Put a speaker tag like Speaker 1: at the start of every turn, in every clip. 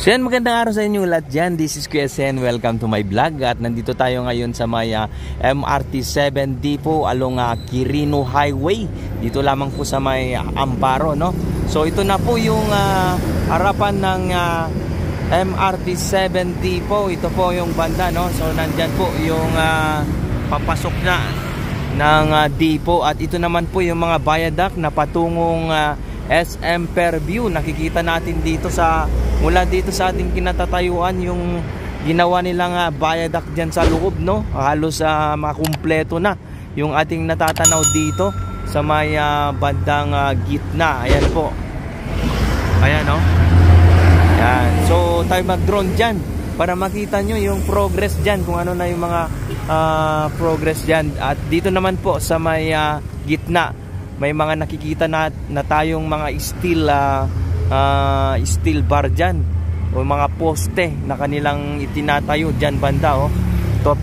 Speaker 1: So yan, magandang araw sa inyo lahat dyan. This is Kuya Sen. Welcome to my vlog. At nandito tayo ngayon sa may MRT 7 Depot along Quirino Highway. Dito lamang po sa may Amparo, no? So ito na po yung harapan ng MRT 7 Depot. Ito po yung banda, no? So nandyan po yung papasok na ng depot. At ito naman po yung mga viaduct na patungong SM Fairview. Nakikita natin dito sa mula dito sa ating kinatatayuan yung ginawa nilang viaduct dyan sa loob, no? Halos makumpleto na yung ating natatanaw dito sa may bandang gitna. Ayan po. Ayan, no? Ayan. So tayo mag-drone dyan para makita nyo yung progress dyan, kung ano na yung mga progress dyan. At dito naman po sa may gitna, may mga nakikita na tayong mga steel bar dyan o mga poste na kanilang itinatayo dyan banda, oh. Top.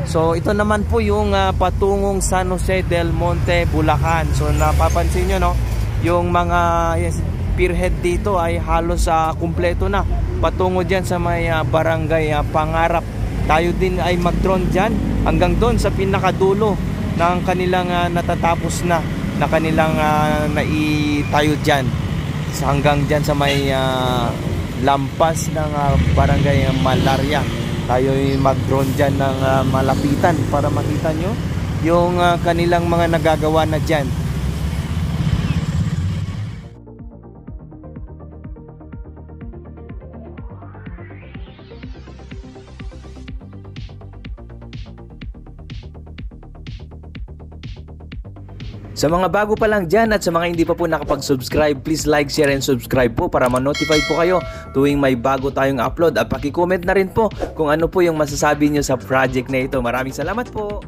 Speaker 1: So ito naman po yung patungong San Jose del Monte, Bulacan. So napapansin nyo, no, yung mga spearhead dito ay halos kumpleto na patungo dyan sa may barangay Pangarap. Tayo din ay mag-drone dyan hanggang doon sa pinakadulo ng kanilang natatapos na kanilang naitayo dyan, hanggang dyan sa may lampas ng barangay Malaria. Tayo ay mag-drone dyan ng malapitan para makita nyo yung kanilang mga nagagawa na dyan. Sa mga bago pa lang dyan at sa mga hindi pa po nakapag-subscribe, please like, share, and subscribe po para ma-notify po kayo tuwing may bago tayong upload. At paki-comment na rin po kung ano po yung masasabi nyo sa project na ito. Maraming salamat po!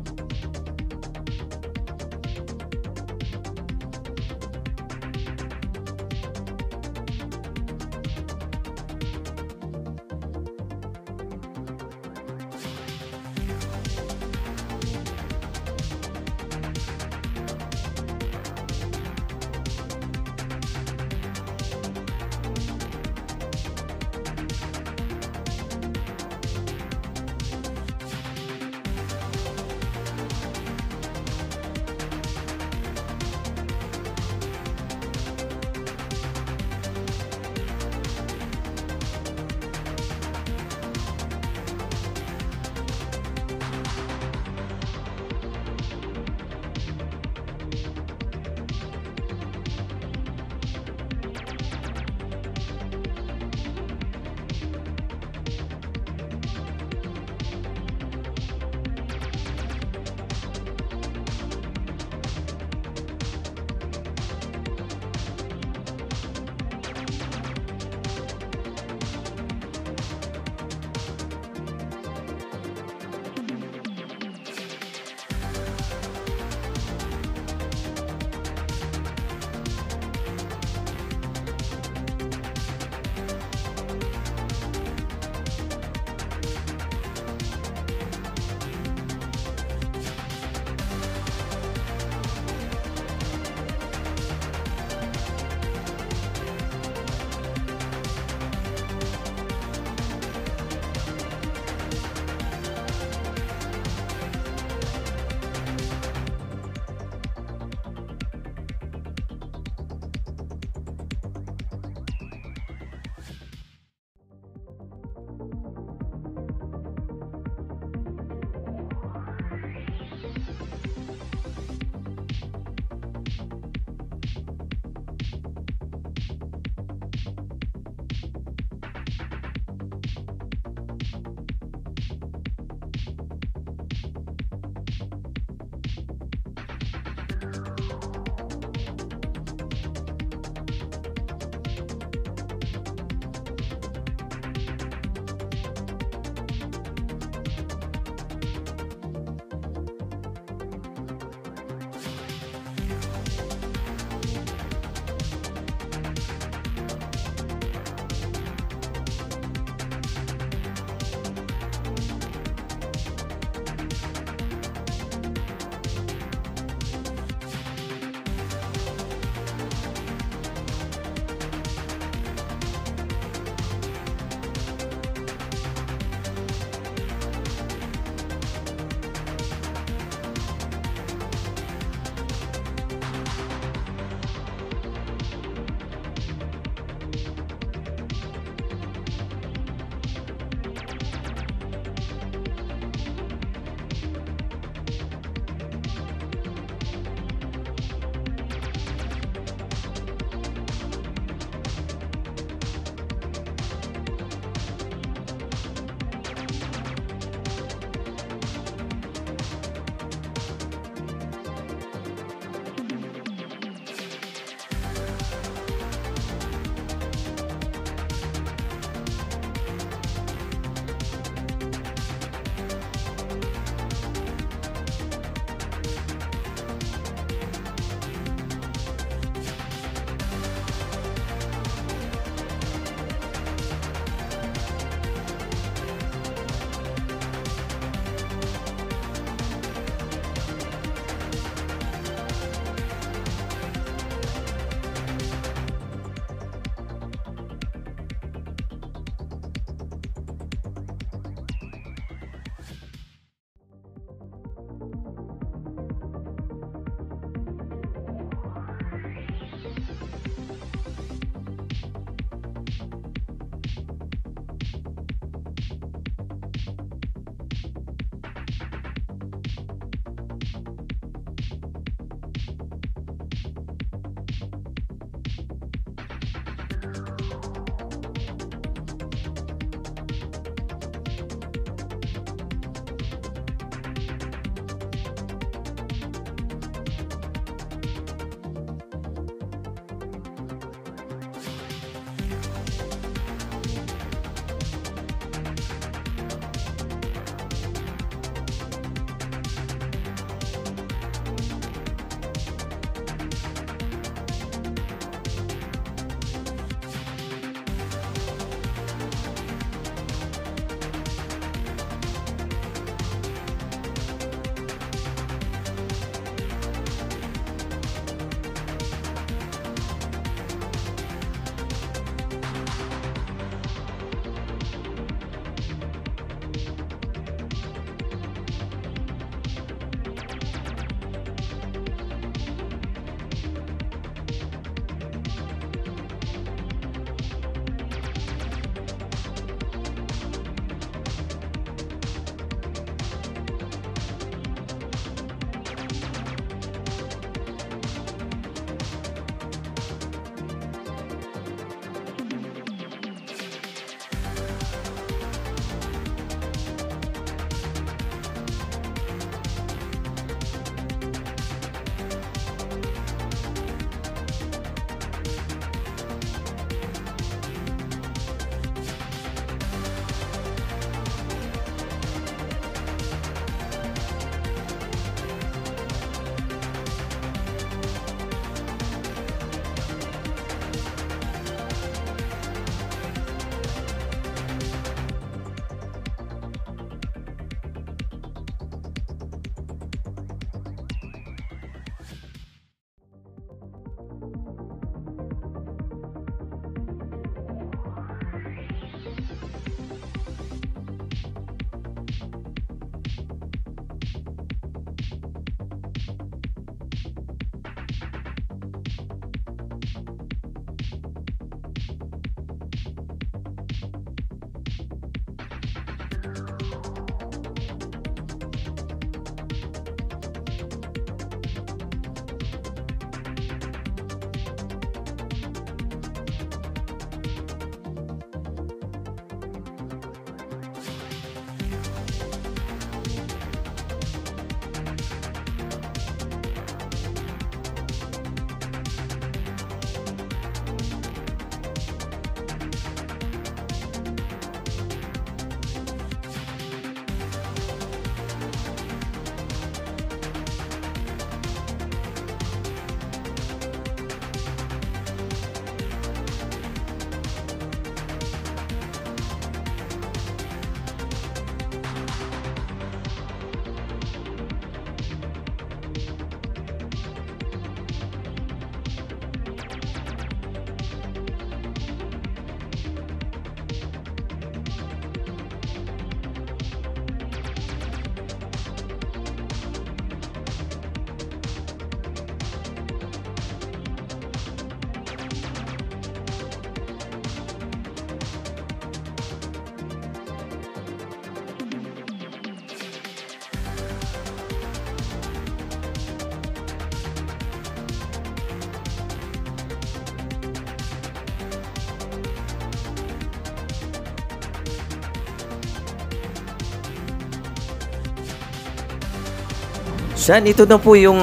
Speaker 1: San, ito na po yung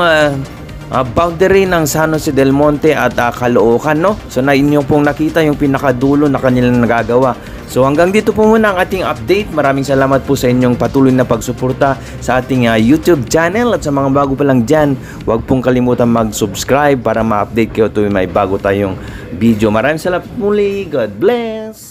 Speaker 1: boundary ng San Jose del Monte at Caloocan, no? So na inyo pong nakita yung pinakadulo na kanilang nagagawa. So hanggang dito po muna ang ating update. Maraming salamat po sa inyong patuloy na pagsuporta sa ating YouTube channel. At sa mga bago pa lang dyan, huwag pong kalimutan mag-subscribe para ma-update kayo tuwing may bago tayong video. Maraming salamat muli. God bless!